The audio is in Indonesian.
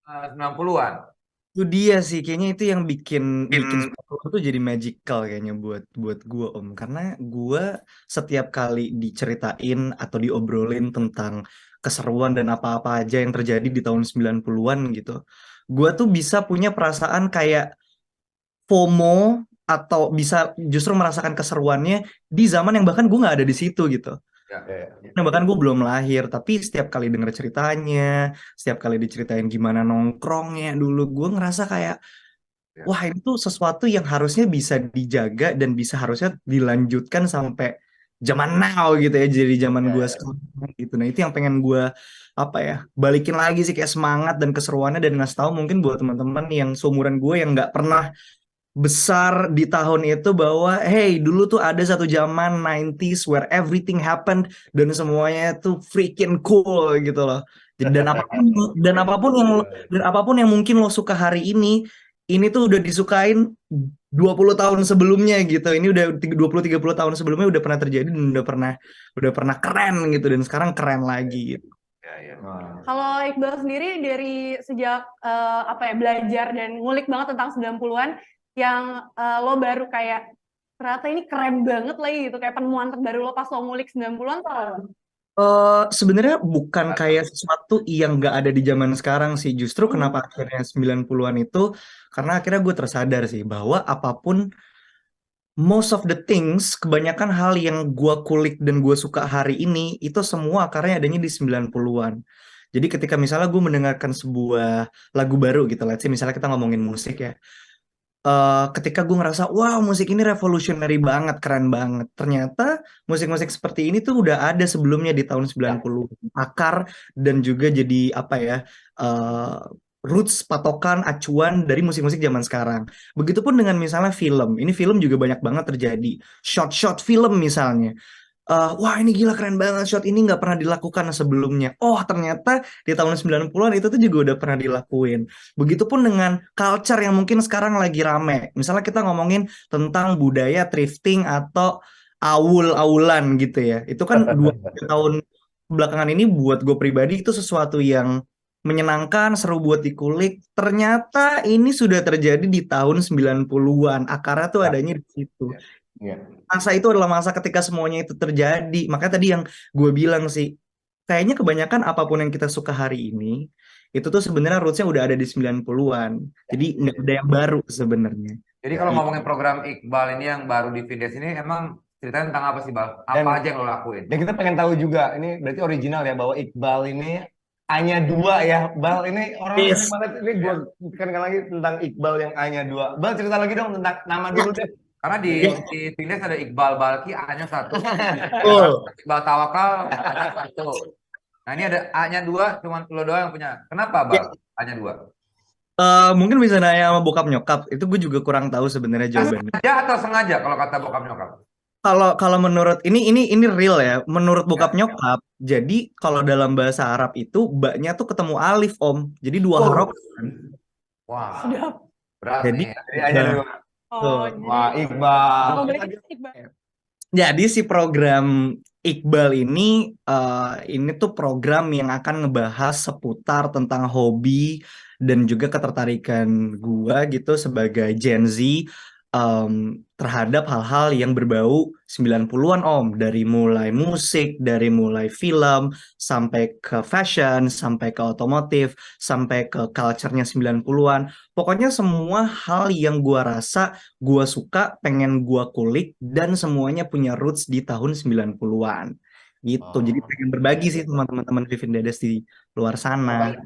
Ah, 90-an. Itu dia sih, kayaknya itu yang bikin bikin 90 tuh jadi magical kayaknya buat buat gua Om. Karena gua setiap kali diceritain atau diobrolin tentang keseruan dan apa-apa aja yang terjadi di tahun 90-an gitu. Gua tuh bisa punya perasaan kayak FOMO atau bisa justru merasakan keseruannya di zaman yang bahkan gue nggak ada di situ gitu. Ya, ya. Nah, bahkan gue belum lahir, tapi setiap kali denger ceritanya, setiap kali diceritain gimana nongkrongnya dulu, gue ngerasa kayak, Ya. wah ini tuh sesuatu yang harusnya bisa dijaga dan bisa harusnya dilanjutkan sampai zaman now gitu ya, jadi zaman gue Ya. sekarang gitu. Nah itu yang pengen gue apa ya, balikin lagi sih kayak semangat dan keseruannya dan ngasih tahu mungkin buat teman-teman yang seumuran gue yang nggak pernah besar di tahun itu bahwa hey dulu tuh ada satu zaman 90s where everything happened dan semuanya tuh freaking cool gitu loh. Dan apapun dan apapun yang dan apapun yang mungkin lo suka hari ini tuh udah disukain 20 tahun sebelumnya gitu. Ini udah 20-30 tahun sebelumnya udah pernah terjadi dan udah pernah keren gitu dan sekarang keren lagi gitu. Ya, ya. Kalau Iqbal sendiri dari sejak belajar dan ngulik banget tentang 90-an yang lo baru kayak ternyata ini keren banget lagi gitu, kayak penemuan terbaru lo pas lo ngulik 90-an tuh apa? Sebenarnya bukan kayak sesuatu yang nggak ada di zaman sekarang sih. Justru kenapa Hmm. akhirnya 90-an itu, karena akhirnya gue tersadar sih bahwa apapun, most of the things, kebanyakan hal yang gue kulik dan gue suka hari ini, itu semua akarnya adanya di 90-an. Jadi ketika misalnya gue mendengarkan sebuah lagu baru gitu, let's say misalnya kita ngomongin musik ya, ketika gue ngerasa wow musik ini revolutionary banget, keren banget. Ternyata musik-musik seperti ini tuh udah ada sebelumnya di tahun 90. Akar dan juga jadi apa ya, eh, roots, patokan, acuan dari musik-musik zaman sekarang. Begitupun dengan misalnya film. Ini film juga banyak banget terjadi. Shot-shot film misalnya. Wah ini gila keren banget, shot ini nggak pernah dilakukan sebelumnya. Oh ternyata di tahun 90-an itu tuh juga udah pernah dilakuin. Begitupun dengan culture yang mungkin sekarang lagi rame. Misalnya kita ngomongin tentang budaya thrifting atau aul-aulan gitu ya. Itu kan 2 tahun belakangan ini buat gue pribadi itu sesuatu yang menyenangkan, seru buat dikulik. Ternyata ini sudah terjadi di tahun 90-an. Akarnya tuh Ya, adanya di situ. ya. Ya. Masa itu adalah masa ketika semuanya itu terjadi. Makanya tadi yang gue bilang sih, kayaknya kebanyakan apapun yang kita suka hari ini, itu tuh sebenarnya rootsnya udah ada di 90-an. Jadi nggak ada yang baru sebenarnya. Jadi kalau Gitu. ngomongin program Iqbal ini yang baru di Vindes ini emang ceritanya tentang apa sih, Bal? Apa Dan aja yang lo lakuin? dan kita pengen tahu juga, ini berarti original ya bahwa Iqbal ini hanya dua ya. Bal ini orang sering Yes. banget ini gue tekankan lagi tentang Iqbal yang hanya dua. Bal cerita lagi dong tentang nama dulu deh. Karena di Ya, di Vindes ada Iqbal Balki A-nya satu, betul. Iqbal Tawakal A-nya satu. Nah ini ada A-nya dua, cuman lo doang yang punya. Kenapa, Ya, Bal? A-nya dua. mungkin bisa nanya sama bokap nyokap. Itu gue juga kurang tahu sebenarnya jawabannya. Sengaja atau sengaja kalau kata bokap nyokap? Kalau kalau menurut ini real ya. Menurut bokap Ya. nyokap, jadi kalau dalam bahasa Arab itu baknya tuh ketemu alif Om. Jadi dua Oh, harokat kan. wah, Sedap. berat Jadi nih. Jadi hanya dua. Oh, tuh. Wah, jadi Iqbal. oh, berarti Iqbal. Jadi si program Iqbal ini tuh program yang akan ngebahas seputar tentang hobi dan juga ketertarikan gua gitu sebagai Gen Z terhadap hal-hal yang berbau 90-an Om. Dari mulai musik, dari mulai film, sampai ke fashion, sampai ke otomotif, sampai ke culture-nya 90-an. Pokoknya semua hal yang gua rasa gua suka, pengen gua kulik, dan semuanya punya roots di tahun 90-an. Gitu. Jadi Oh, pengen berbagi iya, sih iya. sama teman-teman Vivin Dedes di luar sana.